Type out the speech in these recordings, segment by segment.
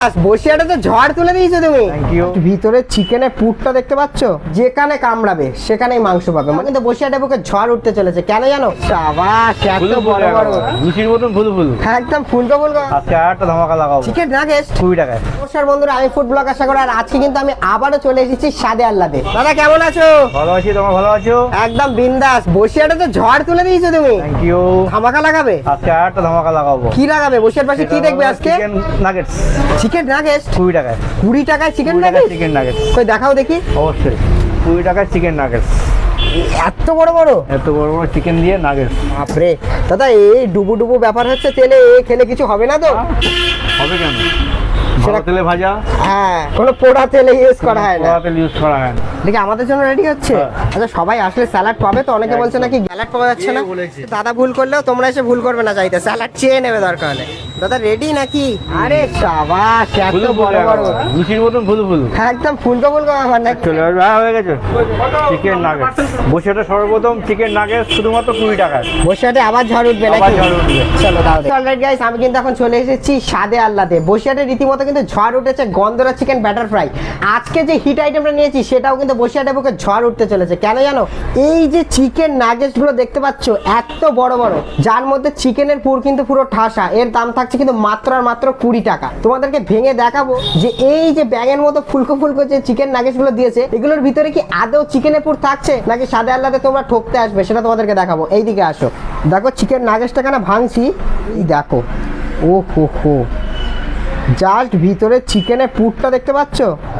বসিয়াটাতে ঝড় তুলে দিয়েছো তুমি। ভিতরে চিকেনের পুরটা দেখতে পাচ্ছ, যেখানে কামড়াবে সেখানেই মাংস পাবে। মানে কিন্তু বসিয়াটা বুকে ঝড় উঠতে চলেছে, কেন জানো? সাবাস, এত বড় বড় লুচির মতন ফুলকো একদম ফুলকো ফুলকো। আজকে আরেকটা ধামাকা লাগাবো, চিকেন নাগেটস 20 টাকায়। নমস্কার বন্ধুরা, আমি ফুড ব্লগার সাগর, আর আজকে কিন্তু আমি আবারও চলে এসেছি স্বাদে আহ্লাদে। দাদা কেমন আছো? ভালো আছি, তোমরা ভালো আছো? একদম বিন্দাস। বসিয়াটাতে ঝড় তুলে দিয়েছো তুমি। Thank you. ধামাকা লাগাবে? আজকে আরেকটা ধামাকা লাগাবো। কি লাগাবে? বসিয়ার পাশে কি দেখবে আজকে? চিকেন নাগেটস চিকেন নাগেটস 20 টাকায়। 20 টাকায় চিকেন 20 টাকায় নাগেটস? চিকেন নাগেটস কই দেখাও দেখি। অবশ্যই 20 টাকায় চিকেন নাগেটস। এত বড় বড় এত বড় বড় চিকেন দিয়ে নাগেটস। বাপরে দাদা, এই ডুবু ডুবু ব্যাপার হচ্ছে তেলে, এ খেলে কিছু হবে না তো? হবে কেন? ভালো তেলে ভাজা, হ্যাঁ, কোনো পোড়া তেলে ইউজ করা হয় না। পোড়া তেল ইউজ করা হয় না। দেখি আমাদের জন্য রেডি হচ্ছে। হ্যাঁ। আচ্ছা, সবাই আসলে স্যালাড পাবে তো? অনেকে বলছে নাকি স্যালাড পাওয়া যাচ্ছে না। কে বলেছে? দাদা ভুল করলেও তোমরা এসে ভুল করবে না, চাইতে স্যালাড চেয়ে নেবে দরকার হলে। দাদা রেডি নাকি? আরে সাবাস, এত বড় বড় লুচির মতন ফুলকো একদম ফুলকো ফুলকো আমার নাকি। চলে আসবে। হয়ে গেছে চিকেন নাগেটস। বসেটা সর্বপ্রথম চিকেন নাগেটস শুধুমাত্র 20 টাকায়। বসিয়াটে আবার ঝড় উঠবে আবার নাকি? ঝড় উঠবে। চলো দাও। অলরাইট গাইস, আমি কিন্তু এখন চলে এসেছি স্বাদে আহ্লাদে। বসিয়াটে রীতিমতো কিন্তু ঝড় উঠেছে, গন্ধরা চিকেন ব্যাটার ফ্রাই। আজকে যে হিট আইটেমটা নিয়েছি সেটাও কিন্তু বসিয়াটে বুকে ঝড় উঠতে চলেছে, কেন জানো? এই যে চিকেন নাগেটস গুলো দেখতে পাচ্ছ, এত বড় বড়, যার মধ্যে চিকেনের পুর কিন্তু পুরো ঠাসা। এর দাম থাকছে কিন্তু মাত্র আর মাত্র 20 টাকা। তোমাদেরকে ভেঙে দেখাবো যে এই যে ব্যাঙের মতো ফুলকো ফুলকো যে চিকেন নাগেটস গুলো দিয়েছে, এগুলোর ভিতরে কি আদৌ চিকেনের পুর থাকছে নাকি স্বাদে আহ্লাদে তোমরা ঠকতে আসবে, সেটা তোমাদেরকে দেখাবো। এইদিকে আসো, দেখো চিকেন নাগেটসটা কেন ভাঙছি, এই দেখো। ও হো হো, জাস্ট ভিতরে চিকেনের পুরটা দেখতে পাচ্ছ?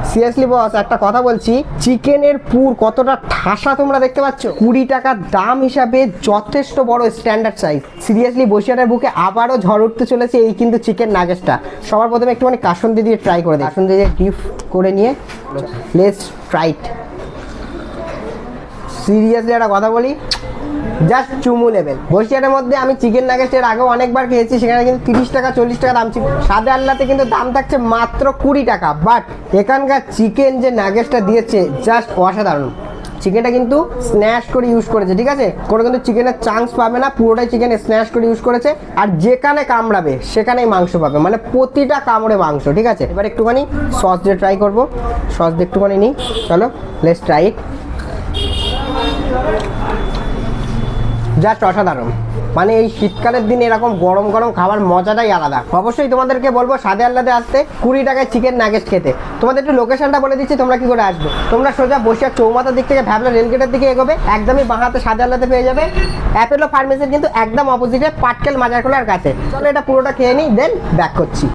সিরিয়াসলি বস, একটা কথা বলছি, চিকেনের পুর কতটা ঠাসা তোমরা দেখতে পাচ্ছ। 20 টাকার দাম হিসাবে যথেষ্ট বড় স্ট্যান্ডার্ড সাইজ। সিরিয়াসলি বসিয়াটার বুকে আবারও ঝড় উঠতে চলেছে এই কিন্তু চিকেন নাগেটসটা। সবার প্রথমে একটুখানি কাসুন্দি দিয়ে ট্রাই করে দিই। কাসুন্দি দিয়ে ডিপ করে নিয়ে লেটস ট্রাই ইট। সিরিয়াসলি একটা কথা বলি, জাস্ট চুমু লেভেল। বসিয়াটের মধ্যে আমি চিকেন নাগেটস এর আগেও অনেকবার খেয়েছি, সেখানে কিন্তু 30 টাকা 40 টাকা দাম ছিল। স্বাদে আহ্লাদে কিন্তু দাম থাকছে মাত্র 20 টাকা। বাট এখানকার চিকেন যে নাগেটসটা দিয়েছে, জাস্ট অসাধারণ। চিকেনটা কিন্তু স্ন্যাশ করে ইউজ করেছে, ঠিক আছে? কোনো কিন্তু চিকেনের চান্স পাবে না, পুরোটাই চিকেন স্ন্যাশ করে ইউজ করেছে। আর যেখানে কামড়াবে সেখানেই মাংস পাবে, মানে প্রতিটা কামড়ে মাংস, ঠিক আছে? এবার একটুখানি সস দিয়ে ট্রাই করবো। সস দিয়ে একটুখানি নিই, চলো লেটস ট্রাই ইট। জাস্ট অসাধারণ। মানে এই শীতকালের দিনে এরকম গরম গরম খাবার মজাটাই আলাদা। অবশ্যই তোমাদেরকে বলবো স্বাদে আহ্লাদে আসতে, 20 টাকায় চিকেন নাগেটস খেতে। তোমাদের একটু লোকেশনটা বলে দিচ্ছি, তোমরা কি করে আসবে। তোমরা সোজা বসিয়া চৌমাথার দিক থেকে ভ্যাবলা রেলগেটের দিকে এগোবে, একদমই বাঁ হাতে স্বাদে আহ্লাদে পেয়ে যাবে। অ্যাপেলো ফার্মেসির কিন্তু একদম অপোজিটে পাটকেল মাজারখোলার কাছে। চলো এটা পুরোটা খেয়ে নিই, দেন ব্যাক করছি।